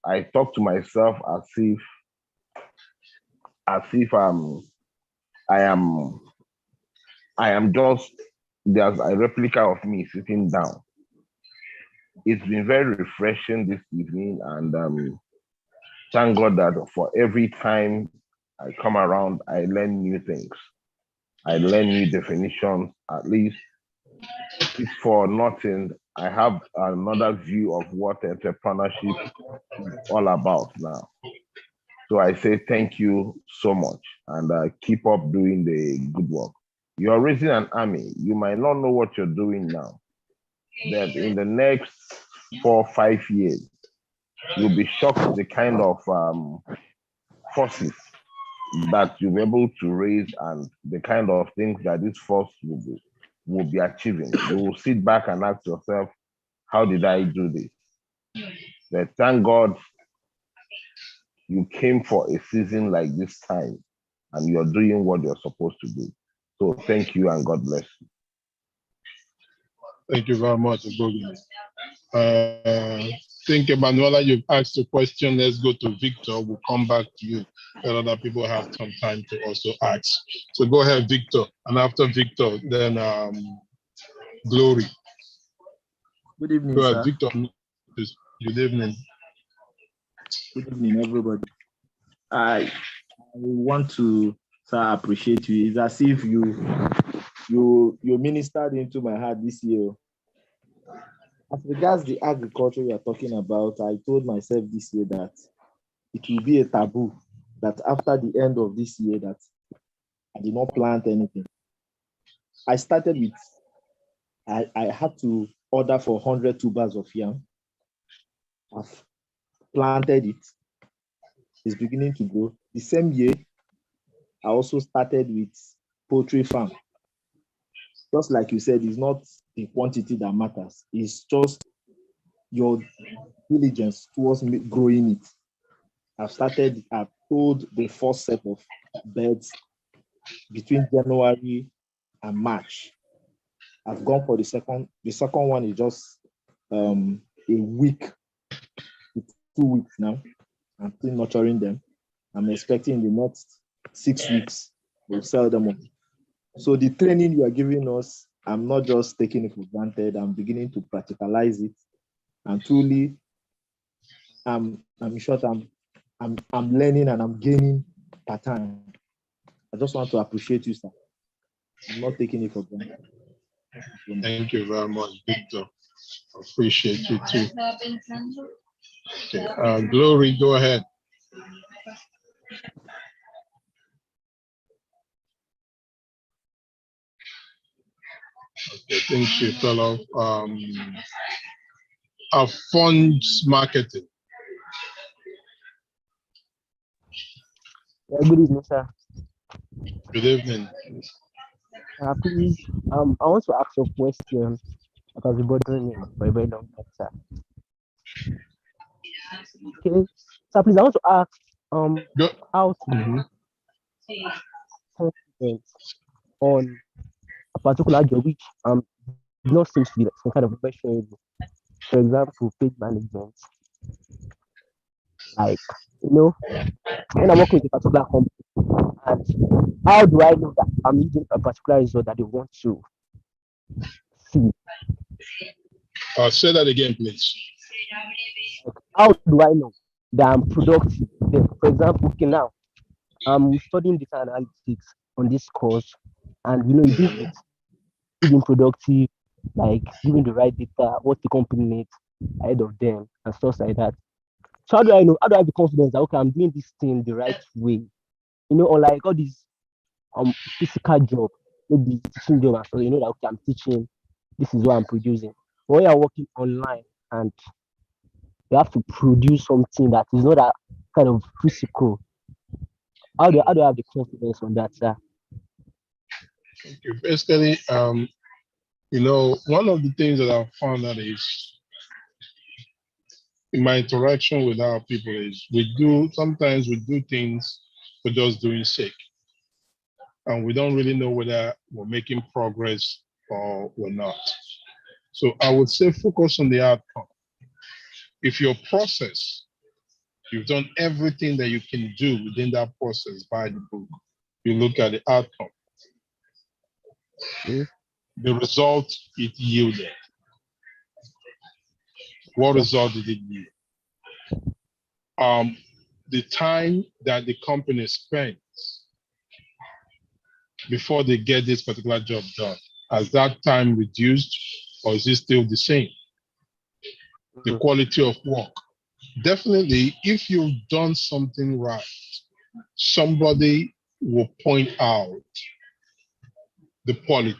I talk to myself as if I am just there's a replica of me sitting down. It's been very refreshing this evening, and thank God that for every time I come around, I learn new things. I learn new definitions. At least, if for nothing, I have another view of what entrepreneurship is all about now. So I say thank you so much, and keep up doing the good work. You're raising an army. You might not know what you're doing now, but in the next 4 or 5 years, you'll be shocked the kind of forces that you'll be able to raise and the kind of things that this force will be achieving. You will sit back and ask yourself, how did I do this? But thank God you came for a season like this time and you're doing what you're supposed to do. So thank you and God bless you. Thank you very much, Ogogi. Think, Emanuela, you've asked a question. Let's go to Victor. We'll come back to you. Let other people have some time to also ask. So go ahead, Victor. And after Victor, then Glory. Good evening, go ahead, sir. Victor. Good evening. Good evening, everybody. I want to, sir, appreciate you. It's as if you ministered into my heart this year. As regards the agriculture you are talking about, I told myself this year that it will be a taboo that after the end of this year that I did not plant anything. I started with, I had to order for 100 tubers of yam. I've planted it. It's beginning to grow. The same year, I also started with poultry farm. Just like you said, it's not the quantity that matters. It's just your diligence towards growing it. I've pulled the first set of beds between January and March. I've gone for the second. The second one is just a week, 2 weeks now. I'm still nurturing them. I'm expecting the next 6 weeks we'll sell them on. So the training you are giving us, I'm not just taking it for granted. I'm beginning to practicalize it, and truly, I'm learning and I'm gaining per time. I just want to appreciate you, sir. I'm not taking it for granted. Thank you very much, Victor. Appreciate you too. Okay, Glory, go ahead. Okay, thank you, fellow. Funds marketing. Good evening, sir. Good evening. Please, I want to ask a question that has been bothering me for a very long time, sir. Okay, so please, I want to ask how to confident on a particular job which does not seem to be some kind of measurable. For example, paid management. Like, when I'm working with a particular company, and how do I know that I'm using a particular result that they want to see? Say that again, please. How do I know that I'm productive? For example, okay, now I'm studying data analytics on this course, and it is being productive, like giving the right data, what the company needs ahead of them, and stuff like that. So how do I know? How do I have the confidence that okay, I'm doing this thing the right way? Unlike all these physical job, maybe teaching job and so that okay, I'm teaching, this is what I'm producing. But when you're working online and you have to produce something that is not that kind of physical, how do I have the confidence on that, sir? Okay, basically, one of the things that I've found out is in my interaction with our people is sometimes we do things for just doing sake. And we don't really know whether we're making progress or we're not. So I would say focus on the outcome. If your process You've done everything that you can do within that process by the book. You look at the outcome, Yes. the result it yielded. What result did it yield? The time that the company spends before they get this particular job done, has that time reduced or is it still the same? The quality of work. Definitely, if you've done something right, somebody will point out the quality.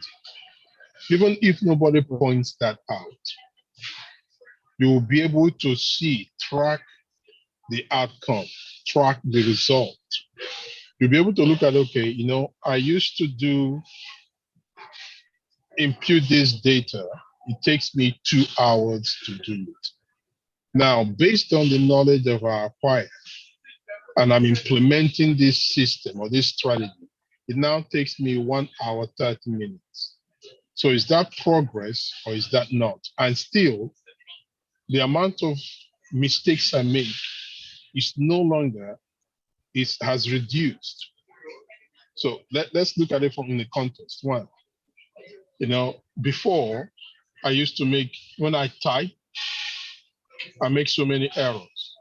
Even if nobody points that out, you will be able to see, track the outcome, track the result. You'll be able to look at, okay, you know, I used to impute this data. It takes me 2 hours to do it. Now, based on the knowledge that I acquired, and I'm implementing this system or this strategy, it now takes me 1 hour, 30 minutes. So is that progress or is that not? And still, the amount of mistakes I make is no longer, it has reduced. So let's look at it from in the context. One, you know, before I used to make, when I type, I make so many errors.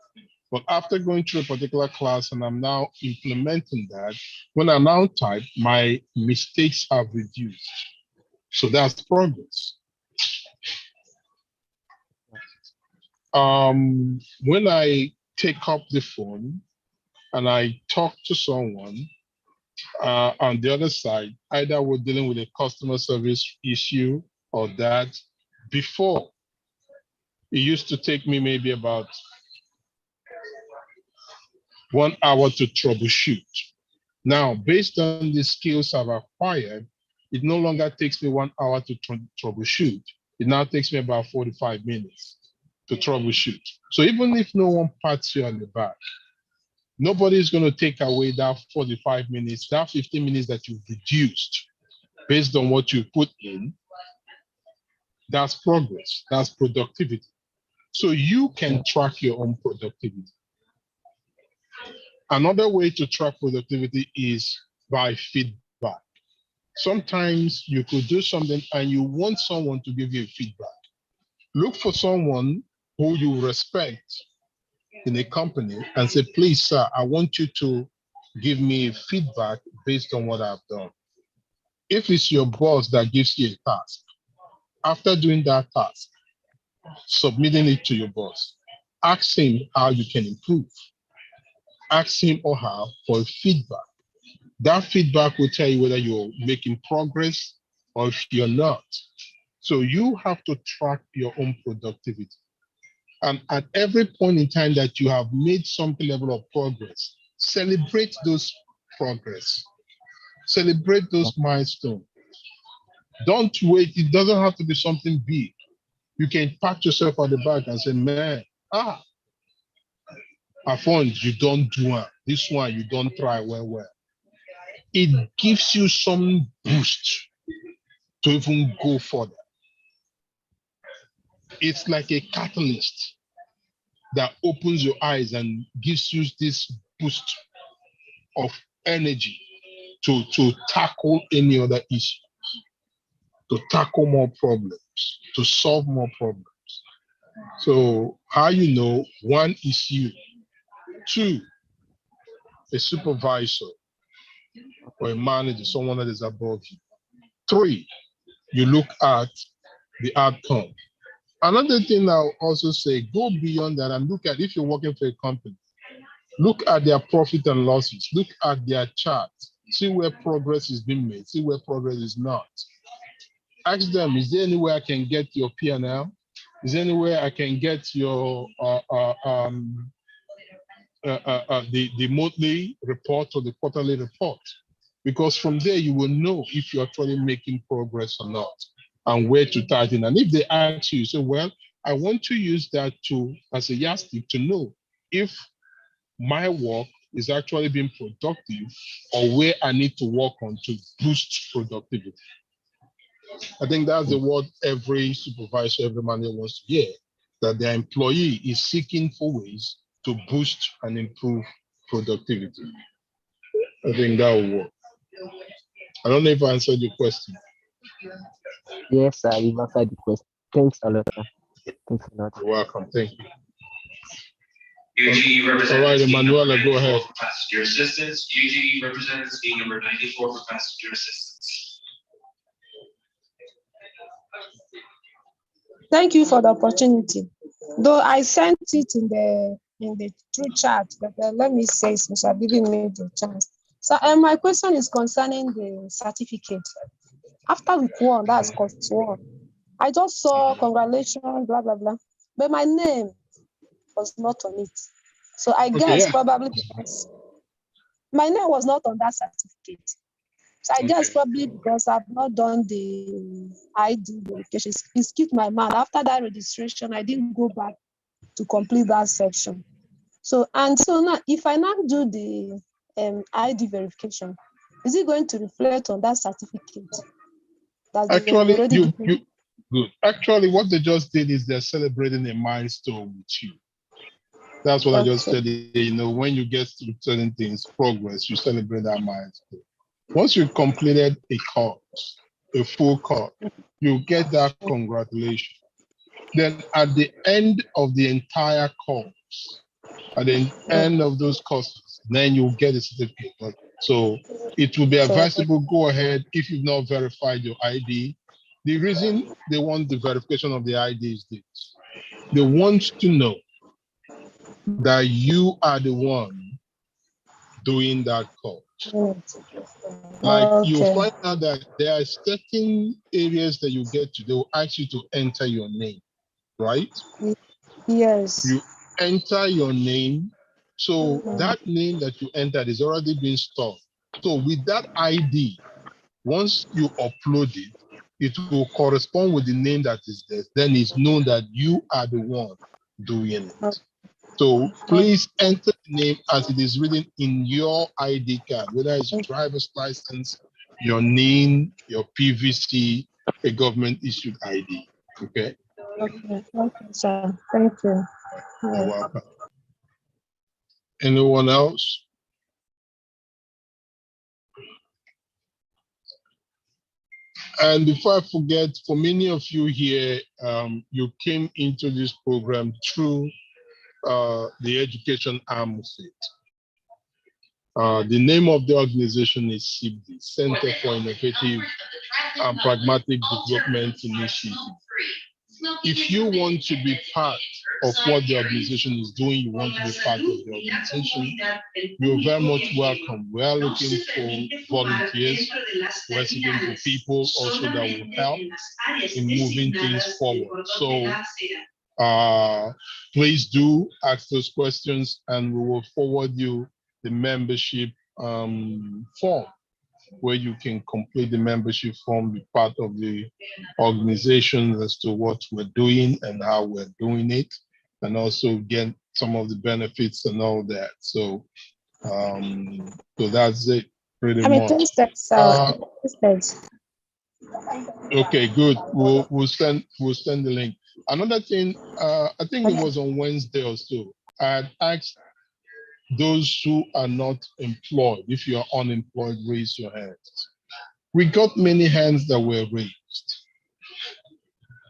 But after going through a particular class and I'm now implementing that, when I now type, my mistakes have reduced. So that's progress. When I take up the phone and I talk to someone on the other side, either we're dealing with a customer service issue or that, before, it used to take me maybe about 1 hour to troubleshoot. Now, based on the skills I've acquired, it no longer takes me 1 hour to troubleshoot. It now takes me about 45 minutes to troubleshoot. So even if no one pats you on the back, nobody is going to take away that 45 minutes, that 15 minutes that you've reduced based on what you put in. That's progress, that's productivity. So you can track your own productivity. Another way to track productivity is by feedback. Sometimes you could do something and you want someone to give you feedback. Look for someone who you respect in a company and say, please, sir, I want you to give me feedback based on what I've done. If it's your boss that gives you a task, after doing that task, submitting it to your boss, ask him how you can improve. Ask him or her for feedback. That feedback will tell you whether you're making progress or if you're not. So you have to track your own productivity. And at every point in time that you have made some level of progress, celebrate those progress. Celebrate those milestones. Don't wait. It doesn't have to be something big. You can pat yourself on the back and say, man, I found you don't do it. This one, you don't try well. It gives you some boost to even go further. It's like a catalyst that opens your eyes and gives you this boost of energy to tackle any other issue, to tackle more problems, to solve more problems. So how you know, one is you, two, a supervisor or a manager, someone that is above you. Three, you look at the outcome. Another thing I'll also say, go beyond that and look at, if you're working for a company, look at their profit and losses, look at their charts, see where progress is being made, see where progress is not. Ask them, is there any way I can get your P&L? Is there any way I can get your the monthly report or the quarterly report? Because from there you will know if you're actually making progress or not and where to tighten. And if they ask you, say, well, I want to use that as a yardstick to know if my work is actually being productive or where I need to work on to boost productivity. I think that's the word every supervisor, every manager wants to hear, that their employee is seeking for ways to boost and improve productivity. I think that will work. I don't know if I answered your question. Yes, sir. You've answered the question. Thanks a lot, sir. Thanks a lot. You're welcome. Thank you. UGE representative. All right, Emanuela, go ahead. For passenger assistance. UGE representative scheme number 94 for passenger assistance. Thank you for the opportunity. Though I sent it in the through chat, but let me say since you're giving me the chance. So my question is concerning the certificate. After week 1, that's course 1, I just saw congratulations, blah blah blah, but my name was not on it. So I guess probably because my name was not on that certificate. So I guess probably because I've not done the ID verification. It skipped my mind. After that registration, I didn't go back to complete that section. So now, if I now do the ID verification, is it going to reflect on that certificate? Actually, good. Actually, what they just did is they're celebrating a milestone with you. That's what I just said. You know, when you get to certain things, progress, you celebrate that milestone. Once you've completed a course, a full course, you get that congratulation. Then at the end of the entire course, at the end of those courses, then you'll get a certificate. So it will be advisable, go ahead if you've not verified your ID. The reason they want the verification of the ID is this. They want to know that you are the one doing that course. Like you'll find out that there are certain areas that you get to, they will ask you to enter your name, right? Yes. You enter your name. So that name that you entered is already been stored. So with that ID, once you upload it, it will correspond with the name that is there. Then it's known that you are the one doing it. So please enter the name as it is written in your ID card, whether it's your driver's license, your name, your PVC, a government issued ID. Okay. Okay, sir. Thank you. You're welcome. Anyone else? And before I forget, for many of you here, you came into this program through the education arm of it. The name of the organization is CIBDI, Center for Innovative and Pragmatic Development Initiative. If you want to be part of what the organization is doing, you want to be part of the organization, you're very much welcome. We are looking for volunteers. We're seeking for people also that will help in moving things forward. So please do ask those questions and we will forward you the membership form where you can complete the membership form, be part of the organization as to what we're doing and how we're doing it, and also get some of the benefits and all that. So, so that's it pretty much. Okay, good. We'll send the link. Another thing, I think it was on Wednesday or so. I had asked those who are not employed, if you are unemployed, raise your hands. We got many hands that were raised.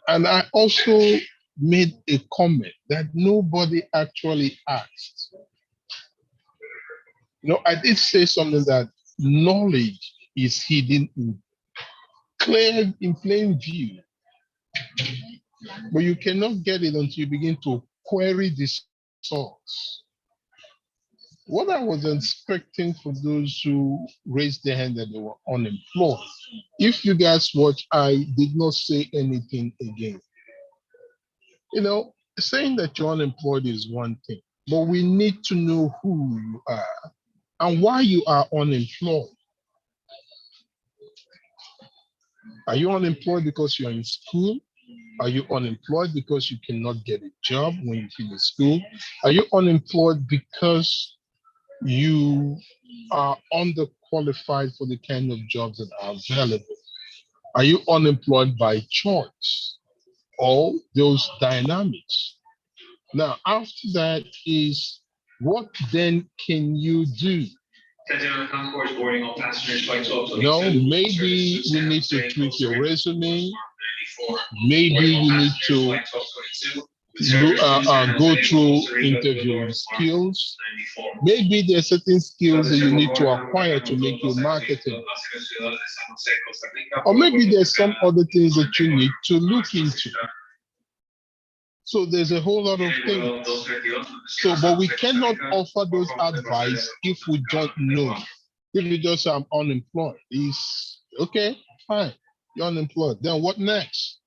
And I also made a comment that nobody actually asked. You know, I did say something that knowledge is hidden in plain view. But you cannot get it until you begin to query the source. What I was expecting for those who raised their hand that they were unemployed, if you guys watch, I did not say anything again. You know, saying that you're unemployed is one thing, but we need to know who you are and why you are unemployed. Are you unemployed because you're in school? Are you unemployed because you cannot get a job when you finish school? Are you unemployed because you are underqualified for the kind of jobs that are available? Are you unemployed by choice? All those dynamics. Now, after that is What then can you do? Tatiana Concourse boarding all passengers by 12:22. No, maybe we need to tweak your resume. Maybe you need to go through interview skills. Maybe there are certain skills that you need to acquire to make you marketing. Or maybe there's some other things that you need to look into. So there's a whole lot of things. So, but we cannot offer those advice if we don't know. If you just say I'm unemployed, it's okay, fine, you're unemployed. Then what next?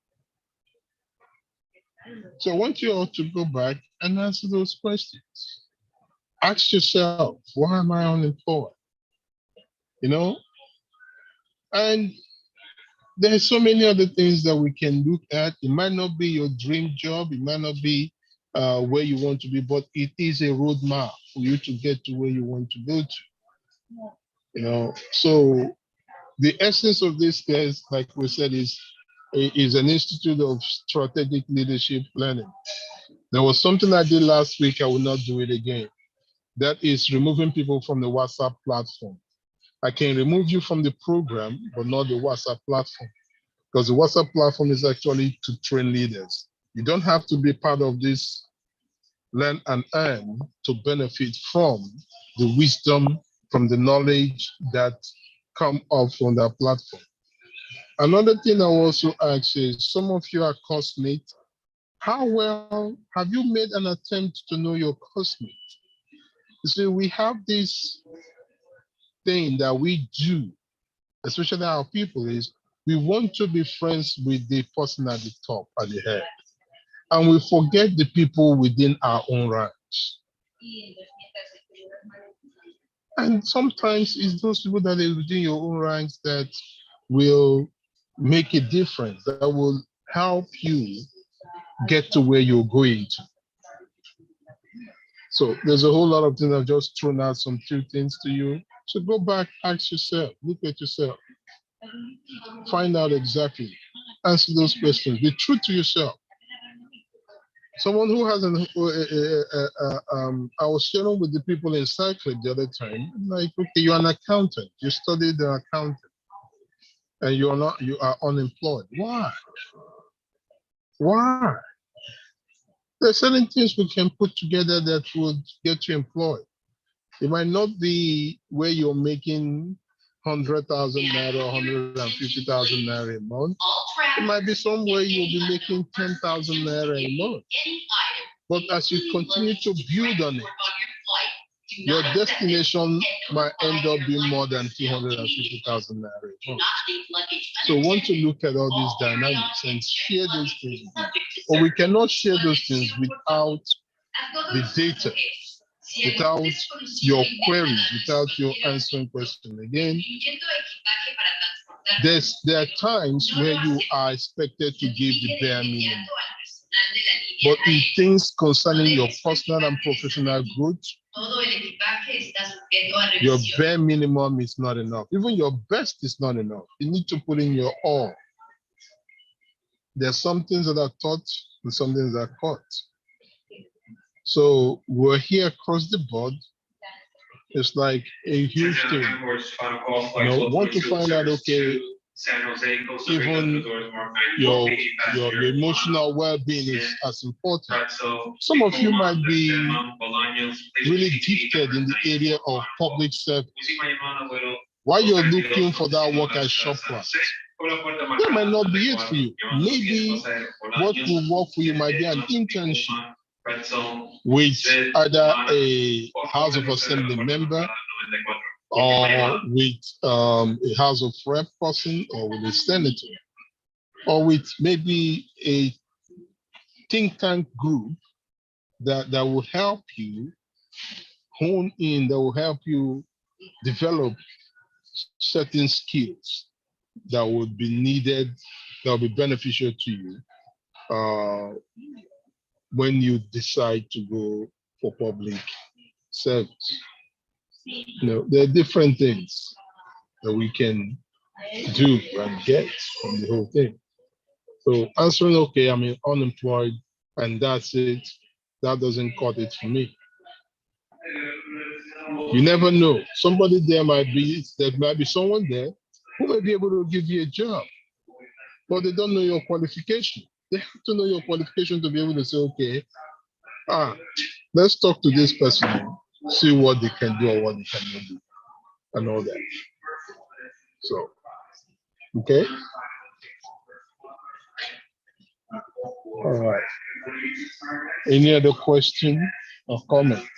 So I want you all to go back and answer those questions. Ask yourself, why am I unemployed? You know? And there's so many other things that we can look at. It might not be your dream job. It might not be where you want to be, but it is a roadmap for you to get to where you want to go to. You know, so the essence of this test, like we said, is an institute of strategic leadership planning. There was something I did last week. I will not do it again. That is removing people from the WhatsApp platform. I can remove you from the program, but not the WhatsApp platform, because the WhatsApp platform is actually to train leaders. You don't have to be part of this learn and earn to benefit from the wisdom, from the knowledge that come up from that platform. Another thing I also ask is, some of you are classmates. How well have you made an attempt to know your classmates? You see, we have this thing that we do, especially our people, is we want to be friends with the person at the top, at the head. And we forget the people within our own ranks. And sometimes it's those people that are within your own ranks that will make a difference, that will help you get to where you're going to. So there's a whole lot of things. I've just thrown out some few things to you. So go back, ask yourself, look at yourself, find out exactly, answer those questions, be true to yourself. Someone who has I was sharing with the people in Cyclic the other time, like, okay, you're an accountant, you studied the accountant, and you are unemployed. Why? Why? There are certain things we can put together that would get you employed. It might not be where you're making 100,000 naira, 150,000 naira a month. It might be somewhere you'll be making 10,000 naira a month. But as you continue to build on it, your destination might end up being more than 250,000 naira a month. So we want to look at all these dynamics and share those things. But we cannot share those things without the data, without your queries, without your answering question. Again, there are times where you are expected to give the bare minimum. But in things concerning your personal and professional growth, your bare minimum is not enough. Even your best is not enough. You need to put in your all. There are some things that are taught and some things that are caught. So we're here across the board. It's like a huge thing. You know, want to find out, okay, even your emotional well-being is as important. Some of you might be really gifted in the area of public service. While you're looking for that work at ShopRite, that might not be it for you. Maybe what will work for you might be an internship with either a House of Assembly member or with a House of Rep person or with a senator or with maybe a think tank group that will help you hone in, that will help you develop certain skills that would be needed, that will be beneficial to you when you decide to go for public service. You know, there are different things that we can do and get from the whole thing. So answering, okay, I'm unemployed and that's it, that doesn't cut it for me. You never know. There might be someone there who may be able to give you a job, but they don't know your qualification. They have to know your qualification to be able to say, okay, let's talk to this person, see what they can do or what they cannot do, and all that. So, okay. All right. Any other question or comments?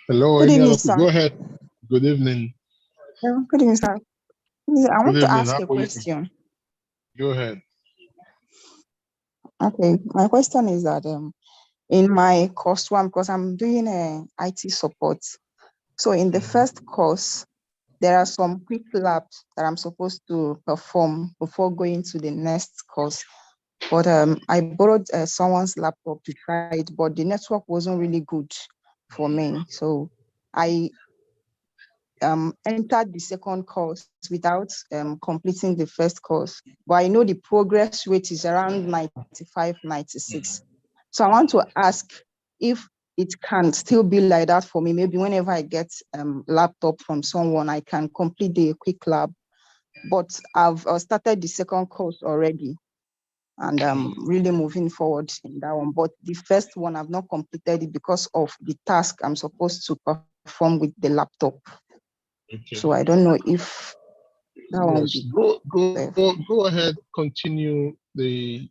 Hello, Good evening, other sir. go ahead. Good evening. Good evening, sir. I want to ask How a are you? question. Go ahead. Okay, my question is that in my course one, because I'm doing IT support, so in the first course, there are some quick labs that I'm supposed to perform before going to the next course. But I borrowed someone's laptop to try it, but the network wasn't really good for me. So I entered the second course without completing the first course. But I know the progress rate is around 95, 96. So I want to ask if it can still be like that for me. Maybe whenever I get laptop from someone, I can complete the quick lab. But I've started the second course already, and I'm really moving forward in that one. But the first one, I've not completed it because of the task I'm supposed to perform with the laptop. Okay. So I don't know if that one will Yes. be Go ahead, continue the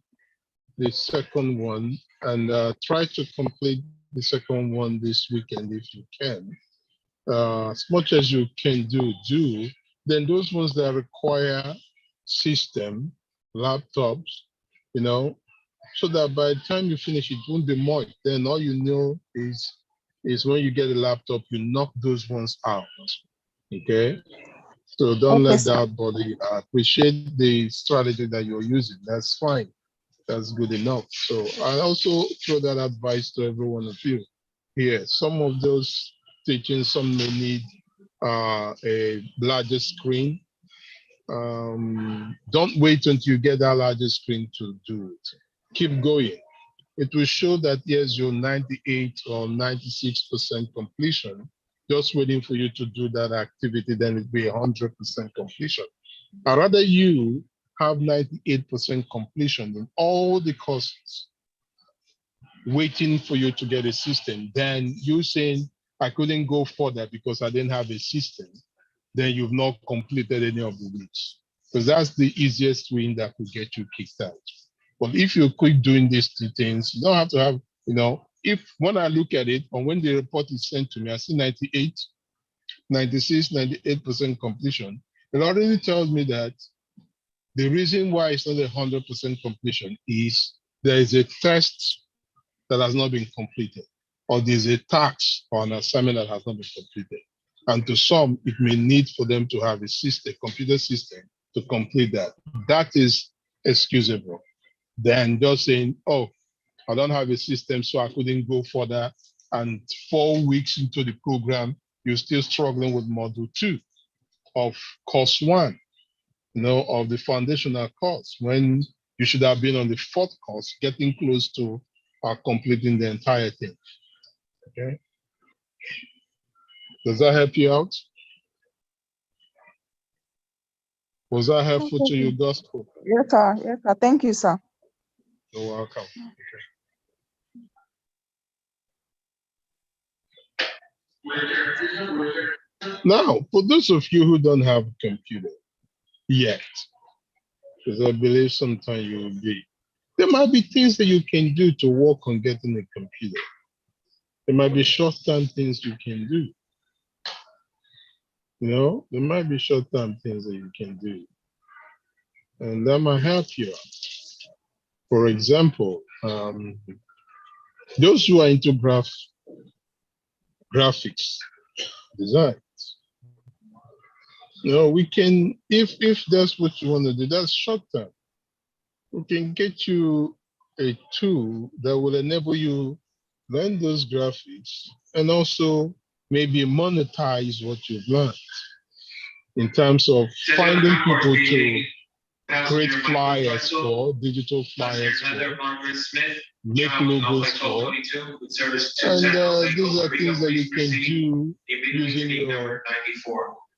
second one, and try to complete the second one this weekend if you can. As much as you can do. Then those ones that require system, laptops, so that by the time you finish, it won't be much. Then all you know is when you get a laptop, you knock those ones out. Okay. So don't let that bother you. I appreciate the strategy that you're using. That's fine. That's good enough. So I also throw that advice to every one of you here. Some of those teaching, some may need a larger screen. Don't wait until you get that larger screen to do it. Keep going. It will show that yes, you're 98 or 96% completion. Just waiting for you to do that activity, then it'll be 100% completion. I'd rather you have 98% completion in all the courses, waiting for you to get a system, than you saying, I couldn't go further because I didn't have a system. Then you've not completed any of the weeks. Because that's the easiest win that could get you kicked out. But if you quit doing these two things, you don't have to have, if when I look at it, or when the report is sent to me, I see 98, 96, 98% completion. It already tells me that the reason why it's not 100% completion is there is a test that has not been completed, or there's a task or an assignment that has not been completed. And to some, it may need for them to have a system, computer system, to complete that. That is excusable. Then just saying, oh, I don't have a system, so I couldn't go further. And 4 weeks into the program, you're still struggling with module 2 of course 1, of the foundational course, when you should have been on the 4th course, getting close to completing the entire thing. Okay. Does that help you out? Was that helpful to you, Gospel? Yes, sir. Yes, sir. Thank you, sir. You're welcome. Okay. Now, for those of you who don't have a computer yet, because I believe sometime you will be, there might be things that you can do to work on getting a computer. There might be short-term things you can do. There might be short-term things that you can do. And that might help you out. For example, those who are into graphics design, we can, if that's what you want to do, that's short term. We can get you a tool that will enable you learn those graphics and also maybe monetize what you've learned in terms of finding people to create flyers for, digital flyers for, make logos for. And these are things that you can do using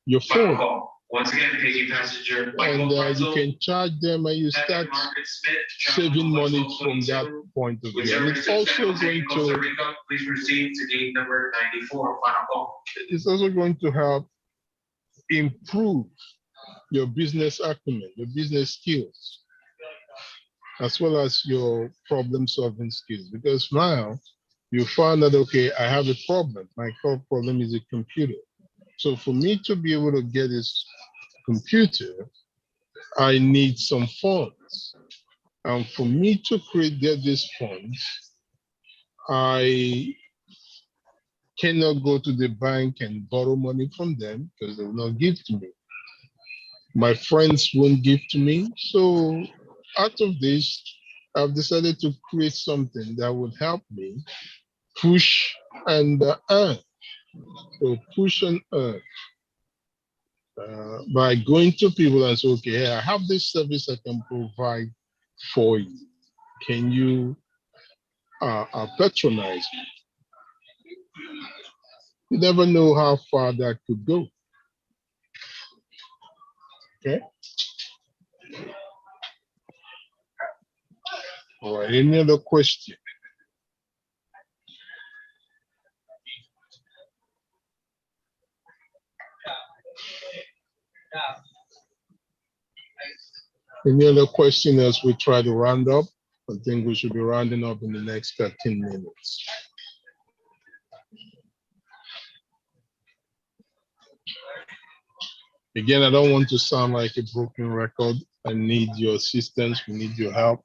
your phone. Once again, paging passenger. And you can charge them and you start saving money from that point of view. And it's also going to, please proceed to gate number 94, final call. It's also going to help improve your business acumen, your business skills, as well as your problem solving skills. Because now you find that, okay, I have a problem. My core problem is a computer. So for me to be able to get this computer, I need some funds. And for me to get these funds, I cannot go to the bank and borrow money from them because they will not give to me. My friends won't give to me. So out of this, I've decided to create something that would help me push and earn. So push and earn. By going to people and say, okay, I have this service I can provide for you. Can you patronize me? You never know how far that could go. Okay. All right, any other question? Any other question as we try to round up? I think we should be rounding up in the next 13 minutes. Again, I don't want to sound like a broken record. I need your assistance. We need your help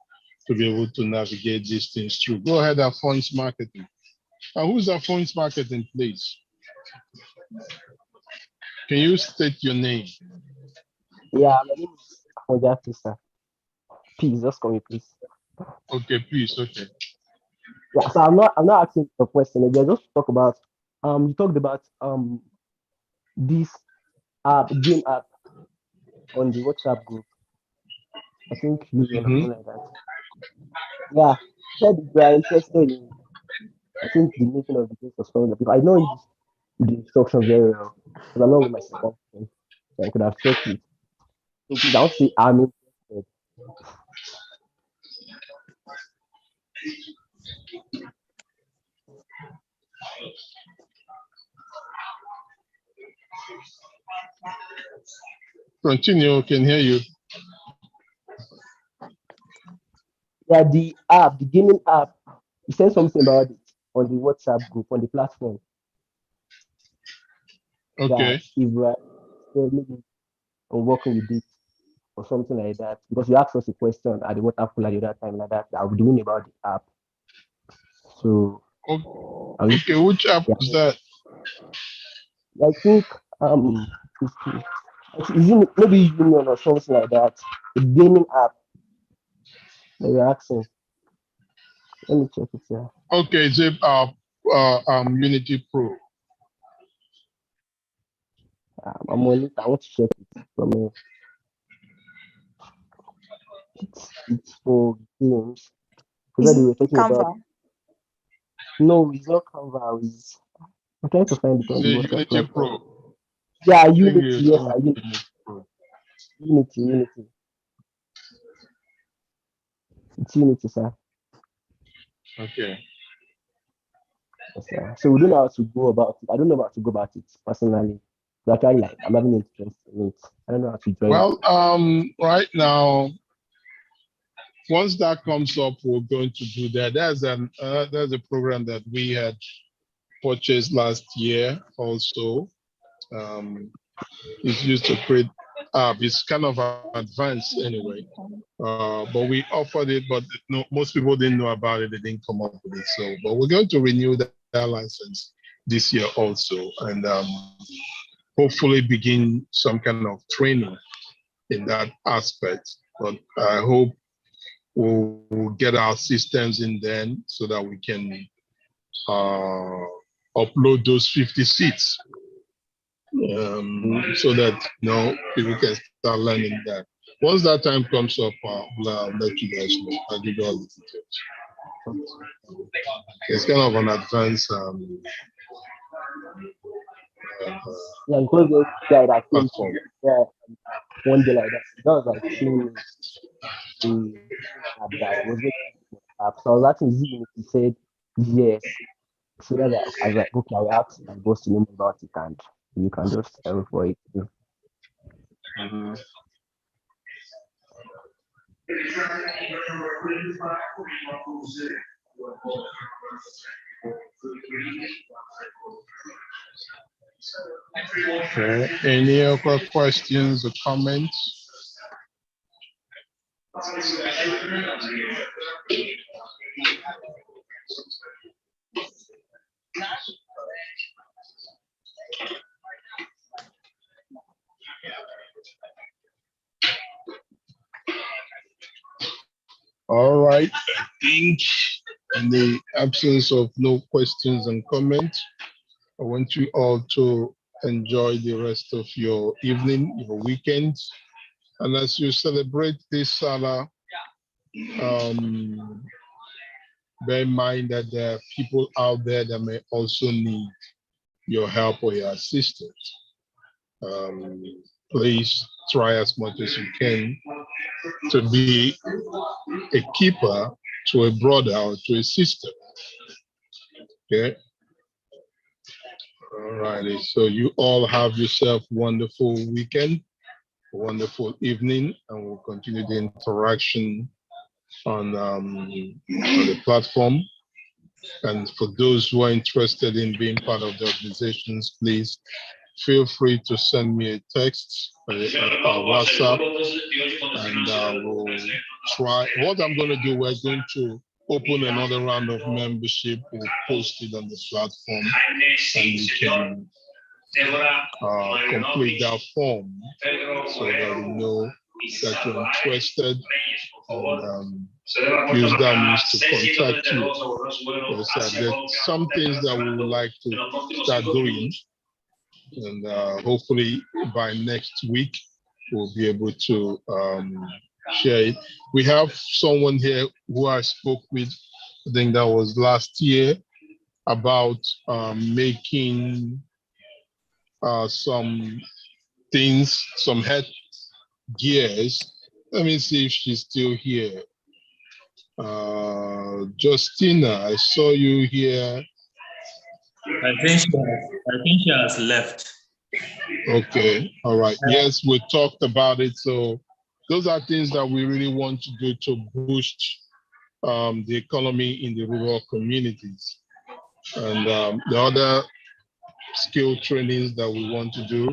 to be able to navigate these things through. Go ahead, Alphonse Marketing. Who's Alphonse Marketing, please? Can you state your name? Yeah, my name is Afonja sir. Please just call me, please. Okay, please. Okay. Yeah, so I'm not asking a question. I just talk about you talked about this game app on the WhatsApp group. I think you or something like that. Yeah, said we are interested in, I think, the making of the case of something, because I know the instructions very well, because I'm not with my sister, so I could have checked it. So please, I'll say I'm interested. Continue, can hear you. Yeah, the gaming app, you said something about it on the WhatsApp group, on the platform. Okay. That if we are maybe working with it or something like that, because you asked us a question at the WhatsApp call at the other time like that, I'll be doing about the app. So okay, which app is that? I think maybe Union or something like that. A gaming app that you're asking. Let me check it here. Okay, it's Unity Pro. I'm on it. I want to check it from here. It's for games. Is We were it talking Canva? about. No, it's not Canva. I'm trying to find it on the WhatsApp Unity platform. Pro. Yeah, Unity. Yes, Unity. It's Unity, sir. Okay. Yes, sir. So we don't know how to go about it. I don't know how to go about it personally. So actually, like, I'm having interest in it. I don't know how to join. Well, right now, once that comes up, we're going to do that. There's a program that we had purchased last year also. It's used to create it's kind of advanced anyway, but we offered it, but no, most people didn't know about it. They didn't come up with it. So, but we're going to renew that license this year also, and hopefully begin some kind of training in that aspect. But I hope we'll get our systems in then so that we can upload those 50 seats, so that people can start learning that. Once that time comes up, I'll let you guys know. I'll give you all the details. It's kind of an advanced Yeah, because the guy that came from one day like that, that was like seeing that was it. So I was asking Zee, he said yes. So that I was like, okay, I asked my boss to know more about it, and you can just tell for it. Okay. Any other questions or comments? All right. I think in the absence of no questions and comments, I want you all to enjoy the rest of your evening, your weekend. And as you celebrate this Salah, bear in mind that there are people out there that may also need your help or your assistance. Please try as much as you can to be a keeper to a brother or to a sister. Okay. All righty. So you all have yourself a wonderful weekend, a wonderful evening, and we'll continue the interaction on the platform. And for those who are interested in being part of the organizations, please feel free to send me a text or WhatsApp, and we'll try. What I'm going to do, we're going to open another round of membership. We'll post it on the platform, and you can complete that form so that we know that you're interested, and use that means to contact you. Because there's some things that we would like to start doing, and hopefully by next week we'll be able to share it. We have someone here who I spoke with, I think that was last year, about making some things, some head gears. Let me see if she's still here. Justina, I saw you here. I think she has left. Okay, all right. Yes, we talked about it. So those are things that we really want to do to boost the economy in the rural communities. And the other skill trainings that we want to do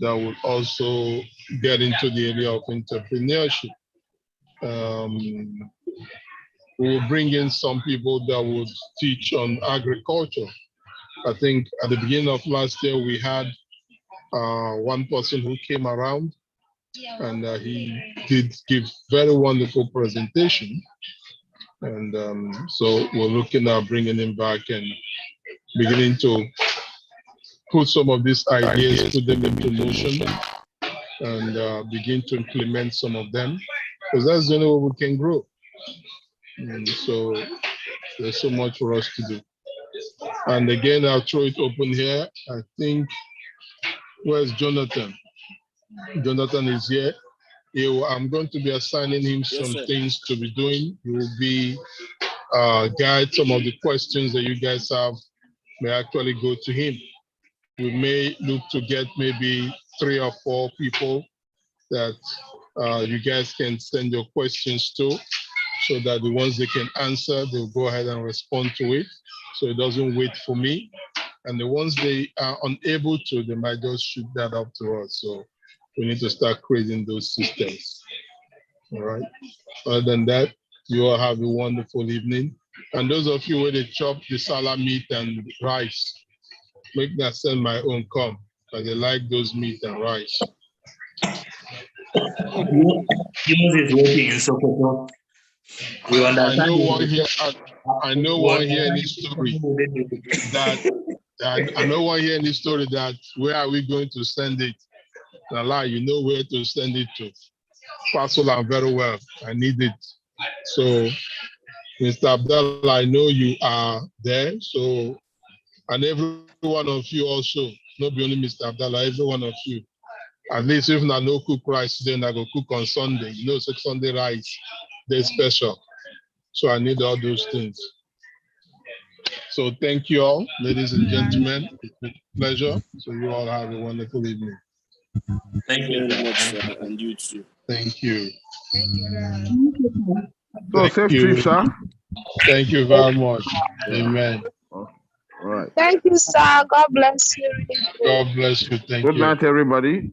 that will also get into the area of entrepreneurship. We will bring in some people that would teach on agriculture. I think at the beginning of last year, we had one person who came around, and he did give very wonderful presentation. And so we're looking at bringing him back and beginning to put some of these ideas, put them into motion, and begin to implement some of them, because that's the only way we can grow. And so there's so much for us to do. And again, I'll throw it open here. I think, where's Jonathan? Jonathan is here. I'm going to be assigning him some things to be doing. He will be guide some of the questions that you guys have may actually go to him. We may look to get maybe 3 or 4 people that you guys can send your questions to, so that the ones they can answer, they'll go ahead and respond to it, so it doesn't wait for me. And the ones they are unable to, they might just shoot that up to us. So we need to start creating those systems. All right. Other than that, you all have a wonderful evening. And those of you where they chop the Salah meat and rice, make that send my own come, because they like those meat and rice. Yours is working in Sokoto. You I understand? know one here. I know one here in this story that I know one here in this story that where are we going to send it? Allah, you know where to send it to. Parcel and very well. I need it. So, Mr. Abdallah, I know you are there. So, and every one of you also, not be only Mr. Abdallah, every one of you. At least if I no cook rice, then I go cook on Sunday. You know, Sunday rice, they're special. So I need all those things. So thank you all, ladies and gentlemen. It's been a pleasure. So you all have a wonderful evening. Thank you very very much, much. sir, and you too. Thank you. So Thank safe you. trip, sir. Thank you very much. Amen. All right. Thank you, sir. God bless you. God bless you. Thank Good you. night, everybody.